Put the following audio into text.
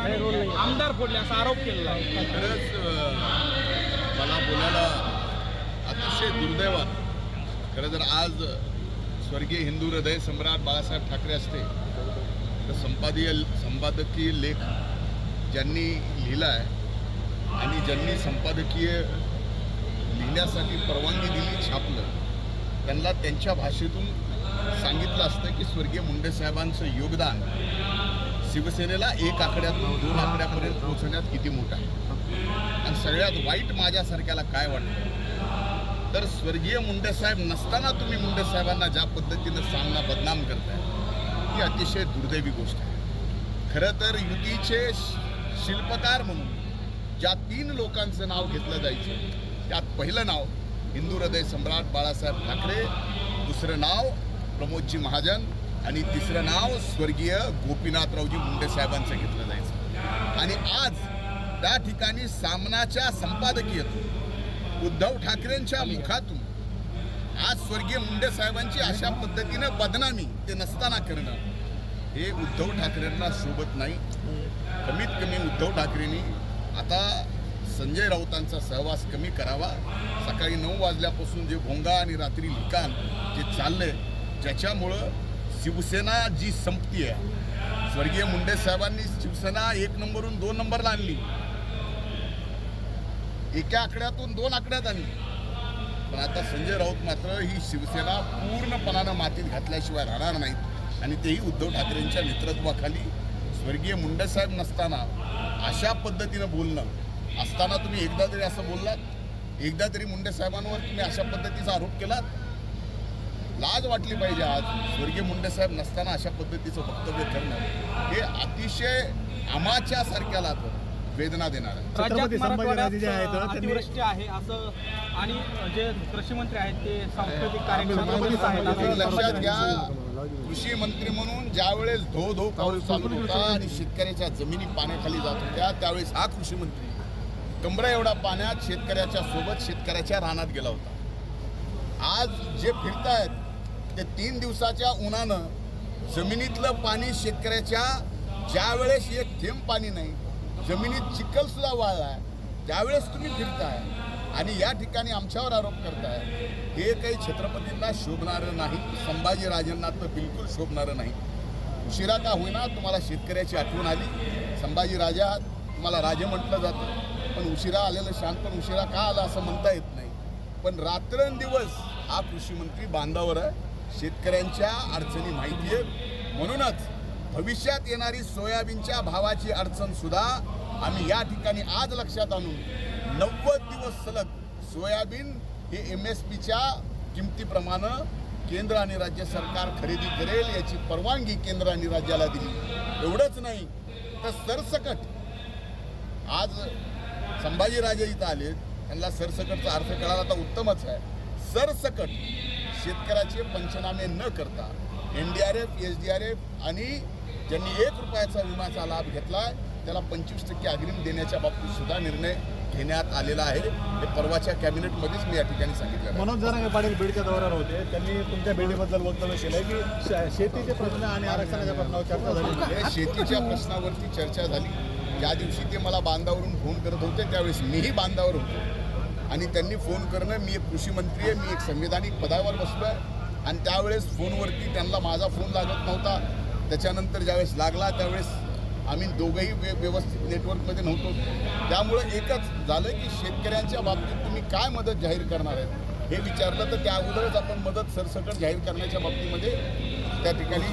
आमदार फोडले असा आरोप केलेला आहे। खरंच मला बोलायला अतिशय दुर्दैवानं, खरं जर आज स्वर्गीय हिंदू हृदय सम्राट बाळासाहेब ठाकरे असते तर संपादकीय लेख ज्यांनी लिहिला आहे आणि ज्यांनी संपादकीय लिहिण्यासाठी परवानगी दिली, छापलं, त्यांना त्यांच्या भाषेतून सांगितलं असतं की स्वर्गीय मुंडे साहेबांचं योगदान शिवसेनेला 1 आकड्यातून 2 आकड्यापर्यंत पोहोचण्यात किती मोठं आहे। आणि सगळ्यात वाईट माझ्यासारख्याला काय वाटतं तर स्वर्गीय मुंडे साहेब नसताना तुम्ही मुंडे साहेबांना ज्या पद्धतीनं सामना बदनाम करताय ही अतिशय दुर्दैवी गोष्ट आहे। खरं तर युतीचे शिल्पकार म्हणून ज्या 3 लोकांचं नाव घेतलं जायचं त्यात पहिलं नाव हिंदू हृदय सम्राट बाळासाहेब ठाकरे, दुसरं नाव प्रमोदजी महाजन आणि तिसरं नाव स्वर्गीय गोपीनाथरावजी मुंडे साहेबांचं घेतलं जायचं। आणि आज त्या ठिकाणी सामनाच्या संपादकीयतून उद्धव ठाकरेंच्या मुखातून आज स्वर्गीय मुंडे साहेबांची अशा पद्धतीनं बदनामी ते नसताना करणं हे उद्धव ठाकरेंना शोभत नाही। कमीत कमी उद्धव ठाकरेंनी आता संजय राऊतांचा सहवास कमी करावा। सकाळी 9 वाजल्यापासून जे भोंगा आणि रात्री लिखाण जे चाललंय ज्याच्यामुळं शिवसेना जी संपती आहे, स्वर्गीय मुंडे साहेबांनी शिवसेना 1 नंबरहून 2 नंबरला आणली, एका आकड्यातून 2 आकड्यात आणली, पण आता संजय राऊत मात्र ही शिवसेना पूर्णपणानं मातीत घातल्याशिवाय राहणार नाहीत। आणि तेही उद्धव ठाकरेंच्या नेतृत्वाखाली स्वर्गीय मुंडे साहेब नसताना अशा पद्धतीनं बोलणं असताना तुम्ही एकदा तरी असं बोललात, एकदा तरी मुंडे साहेबांवर तुम्ही अशा पद्धतीचा आरोप केलात? लाज वाटली पाहिजे। आज स्वर्गीय मुंडे साहेब नसताना अशा पद्धतीचं वक्तव्य करणं हे अतिशय आमाच्या सारख्याला वेदना देणार आहे। राज्यात मराठवाड्यात अतिवृष्टी आहे असं आणि जे कृषी मंत्री आहेत ते सांस्कृतिक कार्यक्रम लक्षात घ्या, कृषी मंत्री म्हणून ज्यावेळेस धो पाऊस चालू होता आणि शेतकऱ्याच्या जमिनी पाण्याखाली जात होत्या त्यावेळेस हा कृषी मंत्री कमरा एवढा पाण्यात शेतकऱ्याच्या सोबत शेतकऱ्याच्या रानात गेला होता। आज जे फिरतायत ते 3 दिवसाच्या उन्हानं जमिनीतलं पाणी शेतकऱ्याच्या ज्यावेळेस एक थेंब पाणी नाही, जमिनीत चिखल सुद्धा वाळलाय त्यावेळेस तुम्ही फिरताय आणि या ठिकाणी आमच्यावर आरोप करताय, हे काही छत्रपतींना शोभणारं नाही, संभाजीराजांना तर बिलकुल शोभणारं नाही। उशिरा का होईना तुम्हाला शेतकऱ्याची आठवण आली। संभाजीराजा तुम्हाला राजे म्हटलं जातं, पण उशिरा आलेलं शांत पण उशिरा का आला असं म्हणता येत नाही। पण रात्रंदिवस हा कृषी मंत्री बांधावर आहे, शेतकऱ्यांच्या अडचणी माहिती आहेत। म्हणूनच भविष्यात येणारी सोयाबीनच्या भावाची अडचण सुद्धा आम्ही या ठिकाणी आज लक्षात आणून 90 दिवस सलग सोयाबीन हे MSPच्या किमतीप्रमाणे केंद्र आणि राज्य सरकार खरेदी करेल याची परवानगी केंद्र आणि राज्याला दिली। एवढंच नाही तर सरसकट आज संभाजीराजे इथं आले, त्यांना सरसकटचा अर्थ कळाला तर उत्तमच आहे। सरसकट शेतकऱ्याचे पंचनामे न करता NDRF SDRF आणि ज्यांनी 1 रुपयाचा विम्याचा लाभ घेतला त्याला 25% अग्रिम देण्याच्या बाबतीत सुद्धा निर्णय घेण्यात आलेला आहे। हे परवाच्या कॅबिनेटमध्येच मी या ठिकाणी सांगितलं। मनोज जरांगे पाटील बीडच्या दौऱ्यावर होते, त्यांनी तुमच्या भेटीबद्दल वक्तव्य केलं की शेतीचे प्रश्न आणि आरक्षणाच्या प्रश्नावर चर्चा झाली। शेतीच्या प्रश्नावरती चर्चा झाली। ज्या दिवशी ते मला बांधावरून फोन करत होते त्यावेळेस मीही बांधावर होतो आणि त्यांनी फोन करणं, मी एक कृषी मंत्री आहे, मी एक संविधानिक पदावर बसलो आहे आणि त्यावेळेस फोनवरती त्यांना माझा फोन लागत नव्हता। त्याच्यानंतर ज्यावेळेस लागला त्यावेळेस आम्ही दोघंही व्यवस्थित नेटवर्कमध्ये नव्हतो। त्यामुळे एकच झालं की शेतकऱ्यांच्या बाबतीत तुम्ही काय मदत जाहीर करणार आहे हे विचारलं तर त्या अगोदरच आपण मदत सरसकट जाहीर करण्याच्या बाबतीमध्ये त्या ठिकाणी